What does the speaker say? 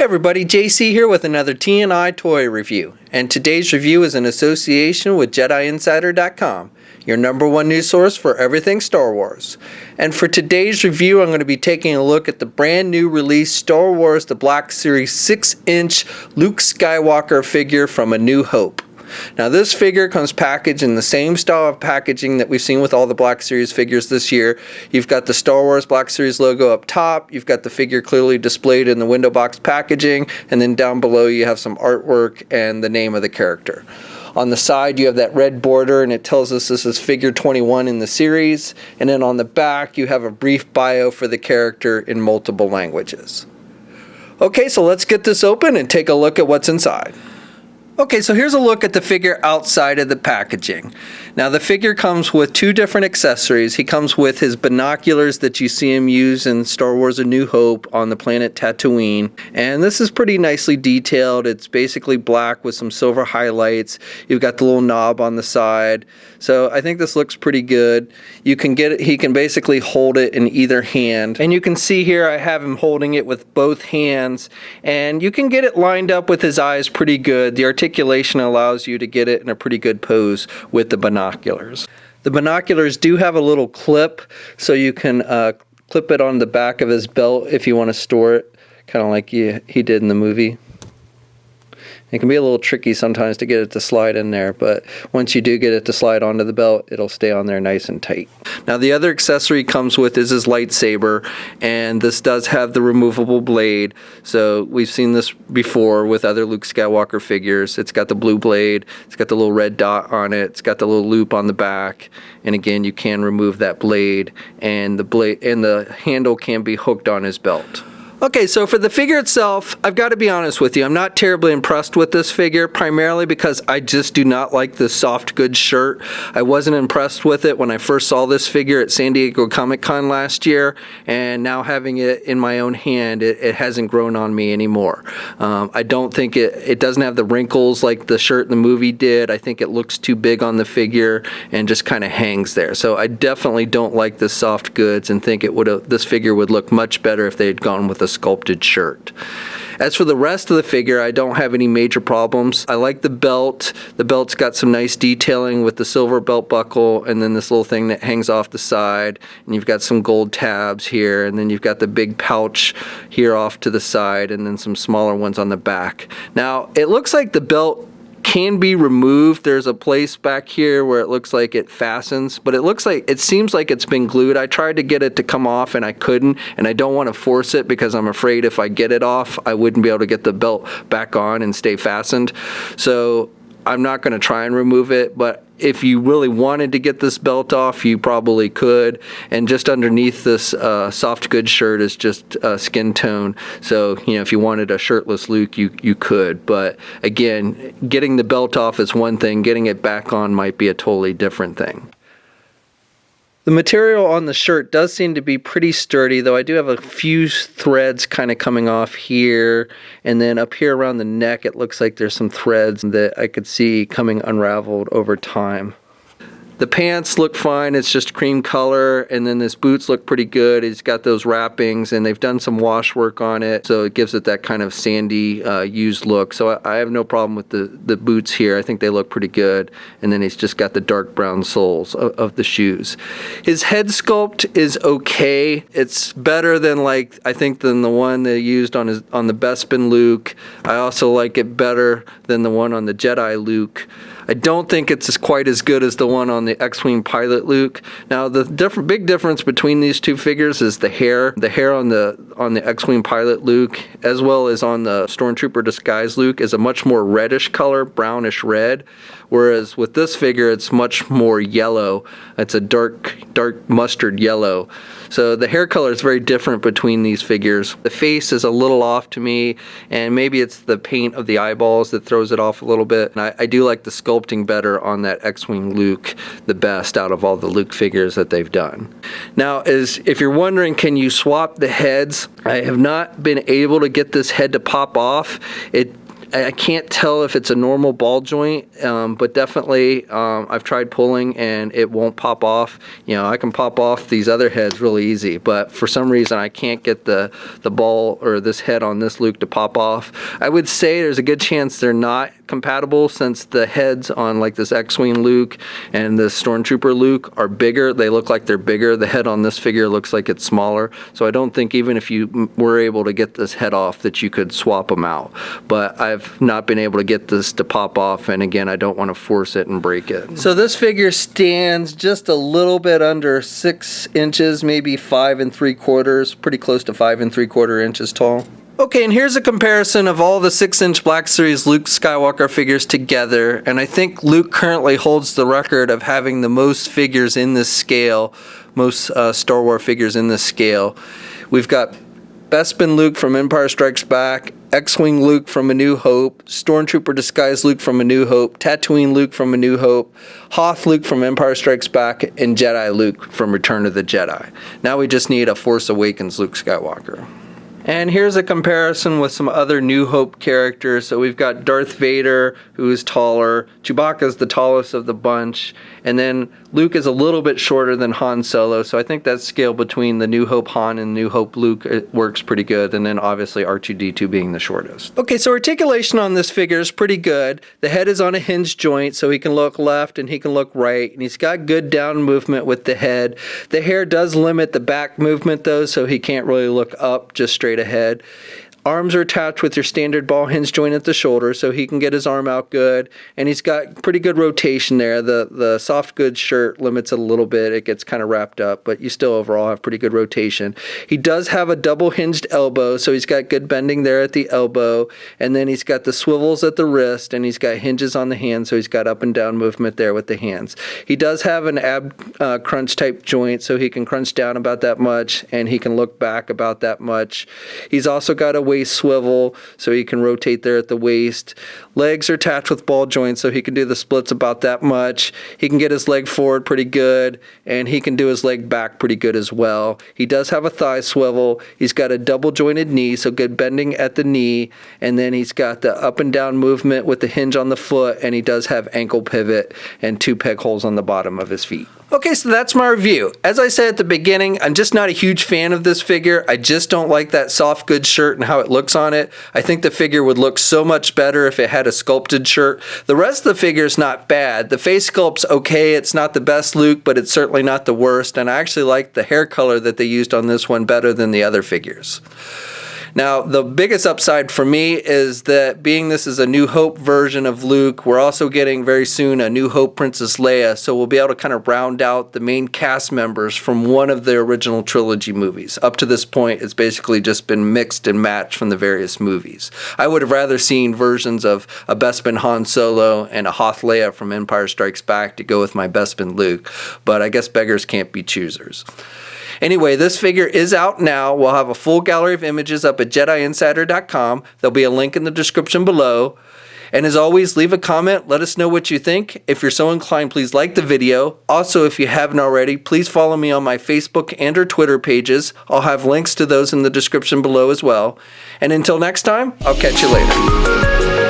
Everybody, JC here with another T&I toy review, and today's review is in association with JediInsider.com, your #1 news source for everything Star Wars. And for today's review, I'm going to be taking a look at the brand new release Star Wars The Black Series 6-inch Luke Skywalker figure from A New Hope. Now this figure comes packaged in the same style of packaging that we've seen with all the Black Series figures this year. You've got the Star Wars Black Series logo up top, you've got the figure clearly displayed in the window box packaging, and then down below you have some artwork and the name of the character. On the side you have that red border and it tells us this is figure 21 in the series, and then on the back you have a brief bio for the character in multiple languages. Okay, so let's get this open and take a look at what's inside. Okay, so here's a look at the figure outside of the packaging. Now the figure comes with two different accessories. He comes with his binoculars that you see him use in Star Wars A New Hope on the planet Tatooine. And this is pretty nicely detailed. It's basically black with some silver highlights. You've got the little knob on the side. So I think this looks pretty good. You can get it, he can basically hold it in either hand. And you can see here I have him holding it with both hands. And you can get it lined up with his eyes pretty good. The articulation allows you to get it in a pretty good pose with the binoculars. The binoculars do have a little clip, so you can clip it on the back of his belt if you want to store it, kind of like he did in the movie. It can be a little tricky sometimes to get it to slide in there, but once you do get it to slide onto the belt, it'll stay on there nice and tight. Now the other accessory comes with is his lightsaber, and this does have the removable blade. So we've seen this before with other Luke Skywalker figures. It's got the blue blade, it's got the little red dot on it, it's got the little loop on the back, and again you can remove that blade, and the handle can be hooked on his belt. Okay, so for the figure itself, I've got to be honest with you, I'm not terribly impressed with this figure, primarily because I just do not like the soft goods shirt. I wasn't impressed with it when I first saw this figure at San Diego Comic-Con last year, and now having it in my own hand, it hasn't grown on me anymore. I don't think it doesn't have the wrinkles like the shirt in the movie did. I think it looks too big on the figure and just kind of hangs there. So I definitely don't like the soft goods and think this figure would look much better if they had gone with a sculpted shirt. As for the rest of the figure, I don't have any major problems. I like the belt. The belt's got some nice detailing with the silver belt buckle and then this little thing that hangs off the side, and you've got some gold tabs here, and then you've got the big pouch here off to the side, and then some smaller ones on the back. Now it looks like the belt can be removed. There's a place back here where it looks like it fastens, but it seems like it's been glued. I tried to get it to come off and I couldn't, and I don't want to force it because I'm afraid if I get it off, I wouldn't be able to get the belt back on and stay fastened. So I'm not going to try and remove it, but if you really wanted to get this belt off, you probably could. And just underneath this soft goods shirt is just skin tone. So, you know, if you wanted a shirtless Luke, you could. But again, getting the belt off is one thing. Getting it back on might be a totally different thing. The material on the shirt does seem to be pretty sturdy, though I do have a few threads kind of coming off here, and then up here around the neck it looks like there's some threads that I could see coming unraveled over time. The pants look fine, it's just cream color, and then his boots look pretty good. He's got those wrappings, and they've done some wash work on it, so it gives it that kind of sandy, used look. So I have no problem with the boots here. I think they look pretty good, and then he's just got the dark brown soles of the shoes. His head sculpt is okay. It's better than than the one they used on the Bespin Luke. I also like it better than the one on the Jedi Luke. I don't think it's quite as good as the one on the X-Wing pilot Luke. Now the big difference between these two figures is the hair. The hair on the X-Wing pilot Luke, as well as on the Stormtrooper disguise Luke, is a much more reddish color, brownish red. Whereas with this figure, it's much more yellow. It's a dark mustard yellow. So the hair color is very different between these figures. The face is a little off to me, and maybe it's the paint of the eyeballs that throws it off a little bit. And I do like the sculpting better on that X-Wing Luke the best out of all the Luke figures that they've done. Now, if you're wondering, can you swap the heads? I have not been able to get this head to pop off. I can't tell if it's a normal ball joint, but definitely I've tried pulling and it won't pop off. You know, I can pop off these other heads really easy, but for some reason I can't get the ball or this head on this Luke to pop off. I would say there's a good chance they're not compatible, since the heads on like this X-Wing Luke and the Stormtrooper Luke are bigger. They look like they're bigger. The head on this figure looks like it's smaller. So I don't think even if you were able to get this head off that you could swap them out. But I've not been able to get this to pop off, and again, I don't want to force it and break it. So this figure stands just a little bit under 6 inches, maybe 5 3/4, pretty close to 5 3/4 inches tall. Okay, and here's a comparison of all the 6-inch Black Series Luke Skywalker figures together, and I think Luke currently holds the record of having the most figures in this scale, most Star Wars figures in this scale. We've got Bespin Luke from Empire Strikes Back, X-Wing Luke from A New Hope, Stormtrooper Disguise Luke from A New Hope, Tatooine Luke from A New Hope, Hoth Luke from Empire Strikes Back, and Jedi Luke from Return of the Jedi. Now we just need a Force Awakens Luke Skywalker. And here's a comparison with some other New Hope characters. So we've got Darth Vader, who is taller. Chewbacca's the tallest of the bunch. And then Luke is a little bit shorter than Han Solo. So I think that scale between the New Hope Han and New Hope Luke, it works pretty good. And then obviously R2-D2 being the shortest. Okay, so articulation on this figure is pretty good. The head is on a hinge joint, so he can look left and he can look right. And he's got good down movement with the head. The hair does limit the back movement though, so he can't really look up just straight ahead. Arms are attached with your standard ball hinge joint at the shoulder, so he can get his arm out good, and he's got pretty good rotation there. The soft goods shirt limits it a little bit. It gets kind of wrapped up, but you still overall have pretty good rotation. He does have a double hinged elbow, so he's got good bending there at the elbow, and then he's got the swivels at the wrist, and he's got hinges on the hand, so he's got up and down movement there with the hands. He does have an ab crunch type joint, so he can crunch down about that much, and he can look back about that much. He's also got a waist swivel, so he can rotate there at the waist. Legs are attached with ball joints, so he can do the splits about that much. He can get his leg forward pretty good, and he can do his leg back pretty good as well. He does have a thigh swivel. He's got a double jointed knee, so good bending at the knee, and then he's got the up and down movement with the hinge on the foot, and he does have ankle pivot and 2 peg holes on the bottom of his feet. Okay, so that's my review. As I said at the beginning, I'm just not a huge fan of this figure. I just don't like that soft goods shirt and how it looks on it. I think the figure would look so much better if it had a sculpted shirt. The rest of the figure is not bad. The face sculpt's okay. It's not the best Luke, but it's certainly not the worst. And I actually like the hair color that they used on this one better than the other figures. Now, the biggest upside for me is that being this is a New Hope version of Luke, we're also getting very soon a New Hope Princess Leia, so we'll be able to kind of round out the main cast members from one of the original trilogy movies. Up to this point, it's basically just been mixed and matched from the various movies. I would have rather seen versions of a Bespin Han Solo and a Hoth Leia from Empire Strikes Back to go with my Bespin Luke, but I guess beggars can't be choosers. Anyway, this figure is out now. We'll have a full gallery of images up at JediInsider.com. There'll be a link in the description below. And as always, leave a comment. Let us know what you think. If you're so inclined, please like the video. Also, if you haven't already, please follow me on my Facebook and or Twitter pages. I'll have links to those in the description below as well. And until next time, I'll catch you later.